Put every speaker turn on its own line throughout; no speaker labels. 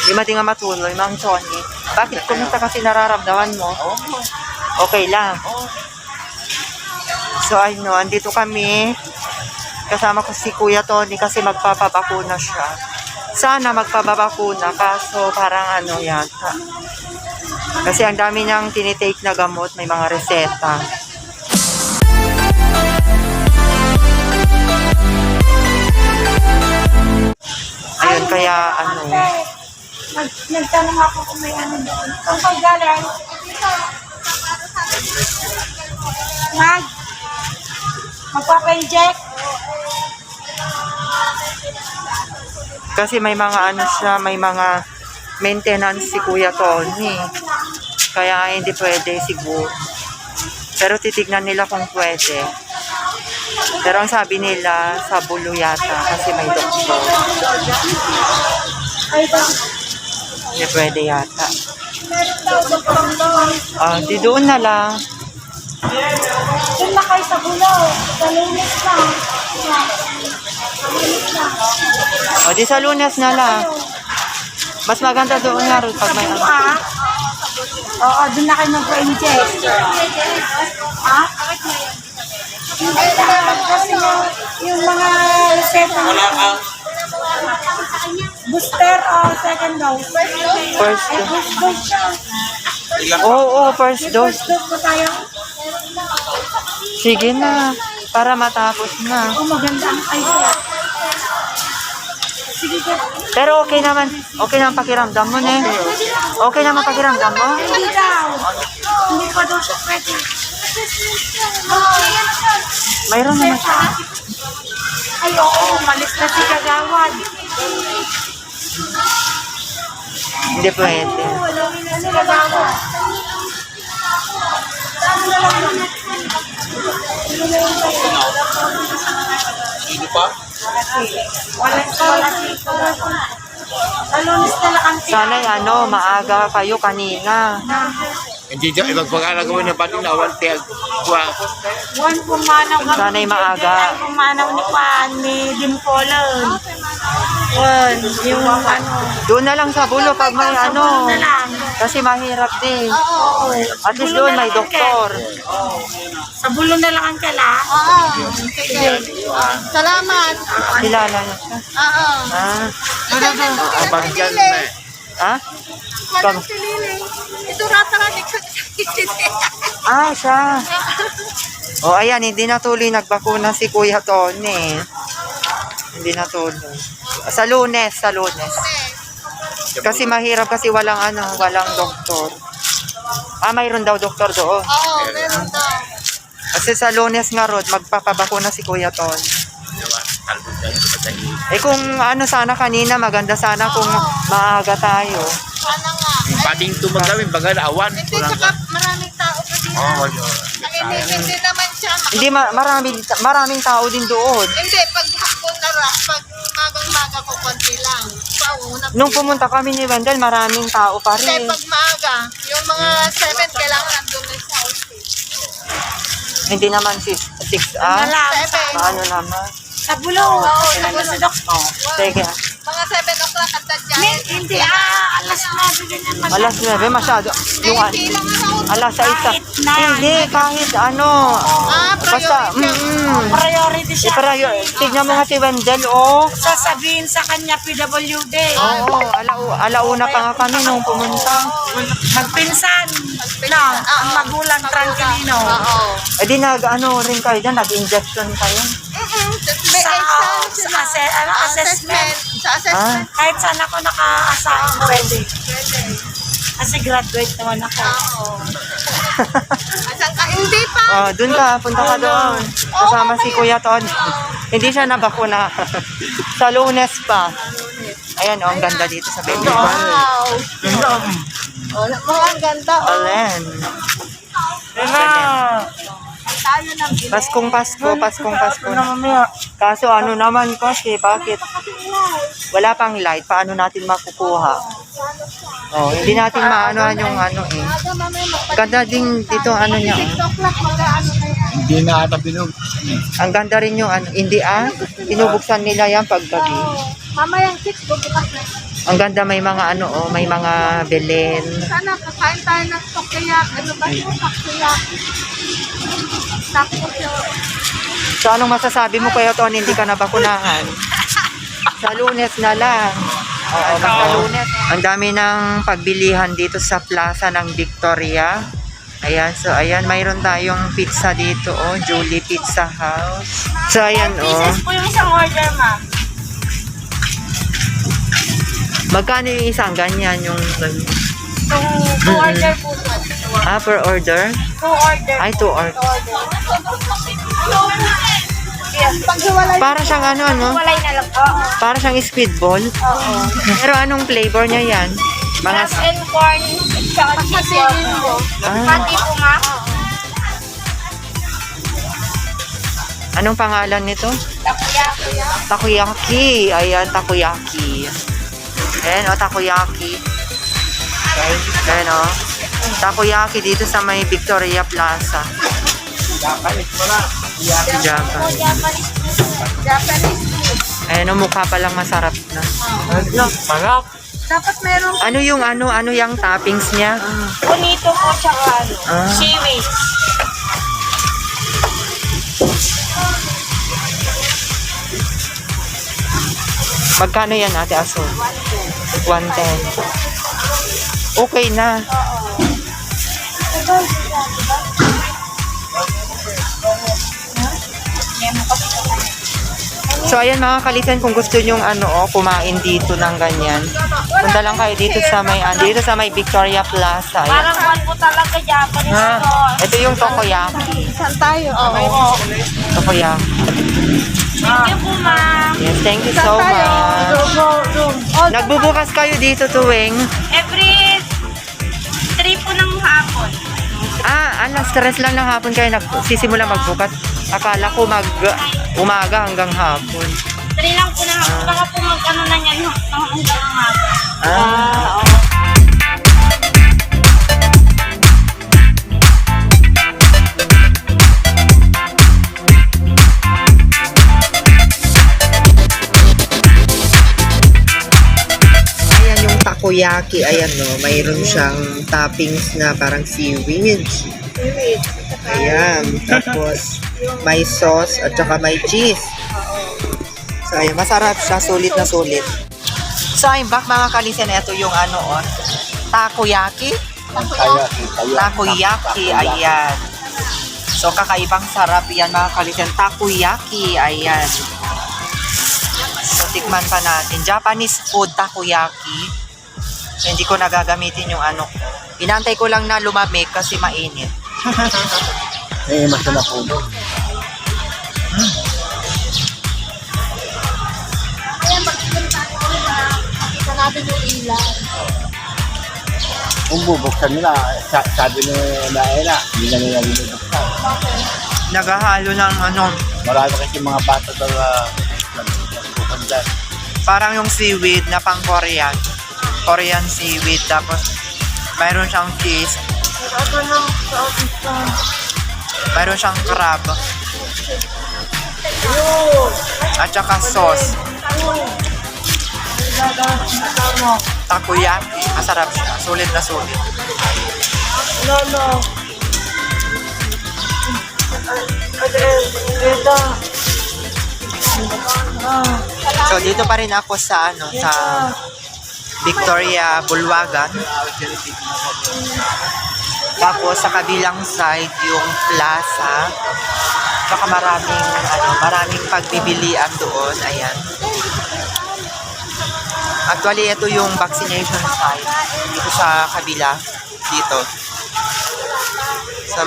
Di mati nga matuloy, Mang Tony. Bakit? Kumusta kasi nararamdaman mo? Okay lang. So, ano, andito kami. Kasama ko si Kuya Tony kasi magpapabakuna siya. Sana magpapabakuna, kaso parang ano yata. Kasi ang dami niyang tinitake na gamot, may mga reseta. Ayun, kaya ano.
Nagtanong ako kung may ano doon. Ang paggalang, magpapa-inject.
Kasi may mga ano siya, may mga maintenance si Kuya Tony. Kaya hindi pwede siguro. Pero titignan nila kung pwede. Pero ang sabi nila, sa bulo yata kasi may doktor. Hindi pwede yata. Di doon na lang.
Doon na kayo sa bulo. Sa Lunes lang.
Di sa Lunes na lang. Mas maganda doon nga rin pag may ano.
Oo, doon na kayo mag-inject. Ha? Kasi yung mga reseta booster o second dose?
First dose.
First dose siya.
Oo, first dose.
First dose po tayo.
Sige na, para matapos na.
Maganda ang eyes. Sige ka.
Pero okay naman pakiramdam mo, ne? Okay naman pakiramdam mo?
Hindi daw. Hindi pa daw siya pwede.
Mayroon naman siya.
Ay, oo, malis na si Kagawad.
Hindi pwede.
Si Kagawad.
Hindi pa?
Wala si Lunes na lang ang
Sana'y ano, maaga kayo kanina.
Hindi dyan, ibagpag-alag mo na pati na awal tiyag.
Juan pumanaw kami.
Sana'y maaga.
Pumanaw ni Juan, ni Dimpolan. Juan, yung ano.
Doon na lang sa bulo pag may ano.
na lang.
Kasi mahirap din.
Oo.
At least doon may doktor.
Sa bulo na lang ang kala.
Oo. Sige. Salamat.
Kilala niya siya.
Oo.
Ah.
Abang dyan na.
Ha?
Madam Silili. Ito rata-rata.
Siya. O ayan, hindi na tuloy nagbakuna si Kuya Tony. Hindi na tuloy. Sa Lunes. Kasi mahirap kasi walang doktor. Mayroon daw doktor doon.
Oo, meron daw.
Kasi sa Lunes nga Rod, magpapabakuna si Kuya Tony. Kung ano sana kanina, maganda sana kung maaga tayo.
Sana nga.
Pating tumagawin, baga na awan.
Hindi, saka maraming tao pa din.
Oo, yun.
Hindi naman siya.
Hindi, maraming tao din doon.
Hindi, pag hapon na pag magang-maga ko, konti lang. Pauna.
Nung pumunta kami ni Wendell, maraming tao pa
Hindi,
rin.
pag maaga, yung mga 7, kailangan nandun na sa office.
Hindi naman 6 Paano naman?
Sa bulo. Ano sa doktor?
Sige.
Mga 7 o'clock at dyan.
Hindi, alas 9 ganyan masyado.
Alas 9, masyado. Yung
Hindi lang ako.
alas 6.
Kahit na.
Hindi, kahit ano. Basta,
Priority siya.
tignan mo nga si Wendell, oh.
Sasabihin sa kanya PWD.
Oo, alauna pa nga kami nung pumunta.
Magpinsan. Na, ang magulang Tranquilino.
Oo.
Di rin kayo dyan, nag-injection kayo.
May
Sa,
exam
sa
sila.
assessment.
Sa assessment.
Kahit saan ako naka-assign, pwede.
Pwede.
Kasi graduate naman ako.
Oo. Asan ka? Hindi pa.
Doon ka, punta ka doon. Kasama si Kuya Ton. Hindi siya nabakuna. Sa Lunes pa. Ayan, ang ganda dito sa baby.
Wow. Oh, ang ganda. Oh.
Alen.
Tayo ng bilis.
Paskong Pasko na. Kaso ano naman kasi, bakit? Wala pang light, paano natin makukuha? Hindi natin maanohan yung eh. Ganda din dito niya.
6 o'clock mag-ano kayo.
Hindi na ata binug.
Ang ganda rin yung hindi binubuksan nila yan pag gabi.
Mamayang 6, bubukas na.
Ang ganda, may mga ano, oh, may mga Belen.
Sana kakain tayo ng takoyaki. Ano ba yung takoyaki? Tapos yung...
So, anong masasabi mo, Kuya Tony, hindi ka nabakunahan? Sa Lunes na lang. Oo, basta Lunes. Ang dami ng pagbilihan dito sa plaza ng Victoria. Ayan, so ayan, mayroon tayong pizza dito, oh, Julie Pizza House. So, ayan, oh.
pieces po yung isang order, ma'am.
Magkano yung isang ganyan, yung...
Two order po po.
Ah, per order?
2 order.
Ay, 2 order.
Yes. Paghiwalay.
Para siyang ano, ano?
Walay na lang. Oo.
Para siyang speedball.
Oo.
Pero anong flavor niya yan? Mga...
Rice and corn. Tsaka cheese po.
Ah,
Pati po, ma'am.
anong pangalan nito?
Takoyaki.
Takoyaki. Ayan, takoyaki. Ayan, o, takoyaki. Okay. Ayan, o. Takoyaki dito sa may Victoria Plaza.
Japanese pala.
Japan.
Japanese food. Japanese food.
Ayan, o, mukha palang masarap na.
Sarap.
Dapat merong
Ano yung ano yung toppings niya?
bonito po tsaka ano.
Ah.
Seaweed.
Magkano yan, Ate Aso? 110. Okay na. So, ayan mga kalitan, kung gusto nyong ano, oh, kumain dito ng ganyan. Punta lang kayo dito sa may Victoria Plaza. Ayan.
Parang one po talaga Japanese
Ah,
food.
ito yung tokoyaki.
Saan tayo? Oo.
Tokoyaki.
Thank you po, ma'am.
Yes, thank you so much. Nagbubukas kayo dito tuwing?
Every 3 po ng hapon.
Ah, alas 3 lang ng hapon kayo nagsisimula magbukas. Akala ko umaga hanggang hapon.
3 lang po na hapon. Baka po mag-ano na yan hanggang hapon.
Ah, ayan yung takoyaki. Ayan, no, mayroon siyang toppings na parang seaweed. Ayan, tapos may sauce at saka may cheese. So, ayun, masarap siya, sulit na sulit. So, I'm back mga kalisen. Ito yung ano, oh, takoyaki. Takoyaki, ayan. So, kakaibang sarap yan mga kalisen. Takoyaki, ayan. So, tikman pa natin. Japanese food takoyaki. So, hindi ko nagagamitin yung ano. Inantay ko lang na lumamig kasi mainit.
Eh, masarap po. Kung bubuksan nila, sabi ni Naela, hindi na nila binubuksan.
Naghahalo ng ano,
Marami kasi mga bata daw nagbubukan dyan.
parang yung seaweed na pang Korean. Korean seaweed. Tapos, mayroon siyang cheese. Mayroon siyang crab. At saka sauce. Takoyaki. Masarap siya. Sulit na sulit. So, dito pa rin ako sa ano, sa Victoria, Bulwagan. Tapos sa kabilang side yung plaza. Saka maraming pagbibilian doon. Ayan. Actually, ito yung vaccination site. Dito sa kabila. Dito. Sa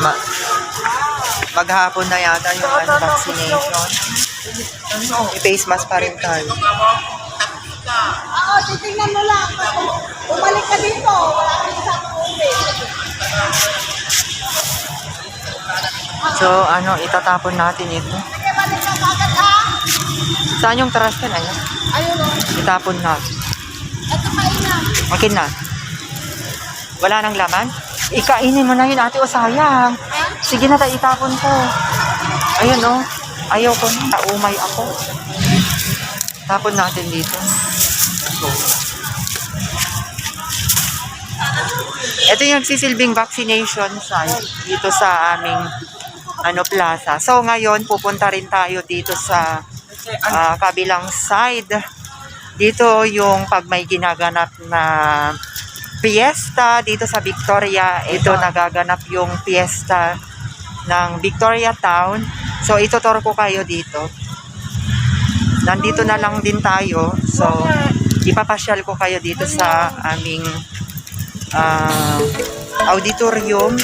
maghapon na yata yung vaccination. May face mask pa rin tayo.
Oo, titingnan mo lang. Bumalik ka dito. Wala kang isang uwi.
So, itatapon natin ito.
Balik ka agad ha.
Saan yung trash can? Ayan.
Ayun o.
Itapon natin.
Ito kain na.
Akin na. Wala nang laman? Ikainin mo na yun, ate. O, sayang. Sige na tayo, itapon ko. Ayun, oh. Ayaw ko na. Naumay ako. Tapon natin dito. So, ito yung nagsisilbing vaccination site dito sa aming plaza. So ngayon pupunta rin tayo dito sa kabilang side. Dito yung pag may ginaganap na fiesta dito sa Victoria. Ito nagaganap yung fiesta ng Victoria Town. So ituturo ko kayo dito. Nandito na lang din tayo. So ipapasyal ko kayo dito sa aming auditorium.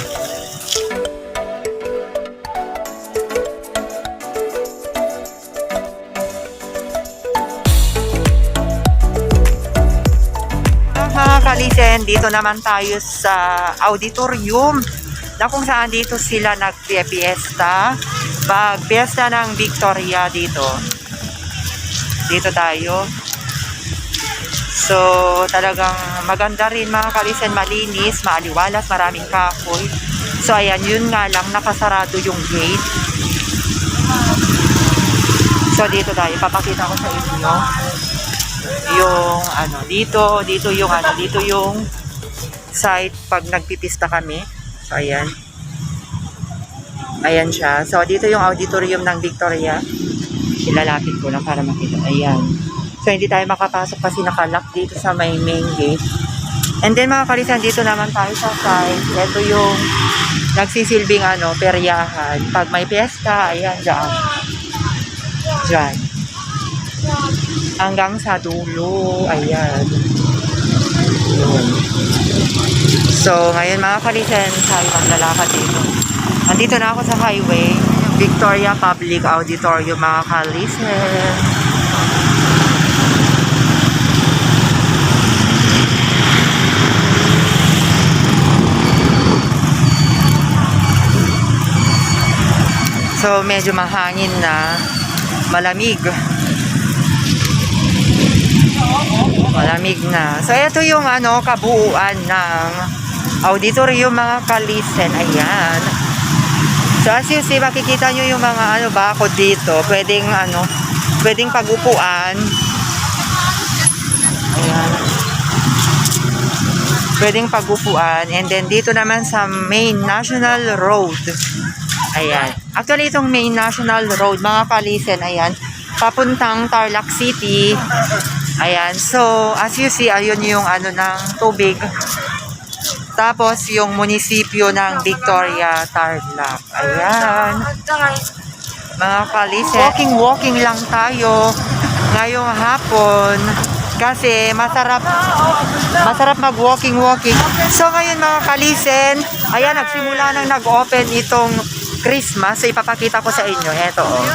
Mga kalisen, dito naman tayo sa auditorium na kung saan dito sila nagpiesta pag fiesta ng Victoria dito tayo. So, talagang maganda rin mga kalisen, malinis, maaliwalas, maraming kahoy. So, ayan, yun nga lang, nakasarado yung gate. So, dito tayo, papakita ko sa inyo yung, dito yung site pag nagpipista kami. So, ayan. Ayan siya. So, dito yung auditorium ng Victoria. Ilalapit ko lang para makita. Ayan. So, hindi tayo makapasok kasi nakalock dito sa may main gate. And then, mga kalisan, dito naman tayo sa side. Ito yung nagsisilbing peryahan. Pag may fiesta, ayan, dyan. Dyan. Hanggang sa dulo. Ayan. Yun. So, ngayon, mga kalisan, tayo maglalakad dito. Nandito na ako sa highway. Victoria Public Auditorium, mga kalisan. So, medyo mahangin na, malamig. Malamig na. So, ito yung kabuuan ng auditorium, mga kalisen. Ayan. So, as you see, makikita nyo yung mga bakod dito. Pwedeng pag-upuan. Ayan. Pwedeng pag-upuan. And then, dito naman sa main National Road. Ayan. Actually, itong main National Road, mga kalisen, ayan, papuntang Tarlac City. Ayan. So, as you see, ayun yung ng tubig. Tapos, yung munisipyo ng Victoria, Tarlac. Ayan. Mga kalisen, walking lang tayo ngayong hapon. Kasi masarap mag-walking. So, ngayon mga kalisen, ayan, nagsimula nang nag-open itong Christmas. So, ipapakita ko sa inyo. Eto, oh.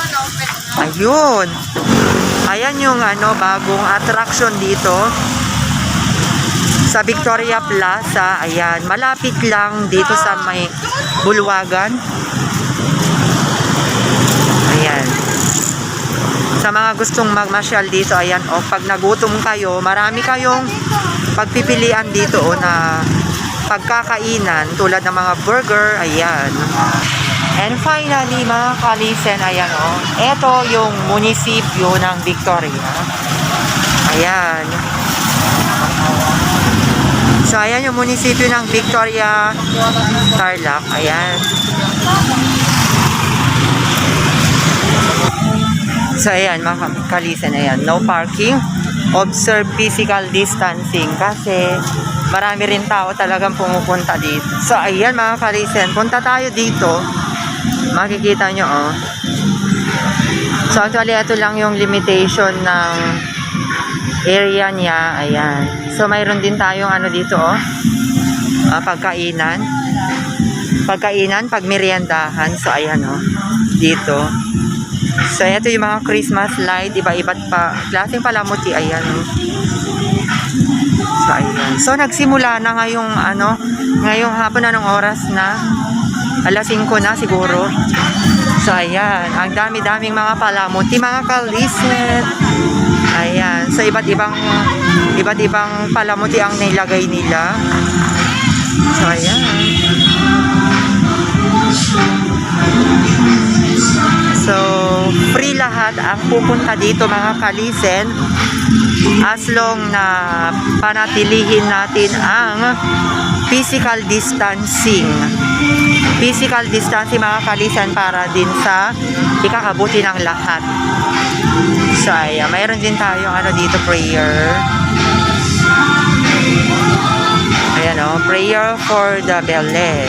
Ayun. Ayan yung bagong attraction dito sa Victoria Plaza. Ayan. Malapit lang dito sa may Bulwagan. Ayan. Sa mga gustong magmasyal dito, ayan, o pag nagutom kayo, marami kayong pagpipilian dito na pagkakainan tulad ng mga burger. Ayan. And finally, mga kalisen, ayan ito yung munisipyo ng Victoria. Ayan. So, ayan yung munisipyo ng Victoria, Tarlac. Ayan. So, ayan, mga kalisen, ayan. No parking. Observe physical distancing kasi marami rin tao talagang pumupunta dito. So, ayan, mga kalisen, punta tayo dito. Makikita nyo, oh. So, actually, ito lang yung limitation ng area niya. Ayan. So, mayroon din tayong dito, oh. Pagkainan. Pagmeriendahan. So, ayan, oh. Dito. So, ito yung mga Christmas light. Iba-iba't pa. Klaseng palamuti. Ayan, oh. So, ayan. So, nagsimula na ngayong hapon na ng oras na. Alas 5 na siguro. So, ayan. Ang dami-daming mga palamuti, mga kalisen. Ayan. So, iba't ibang palamuti ang nilagay nila. So, ayan. So, free lahat ang pupunta dito mga kalisen as long na panatilihin natin ang physical distancing. Physical distancing mga kalisen para din sa ikakabuti ng lahat. So, ayan, mayroon din tayong dito, prayer. Ayan o, prayer for the Belen.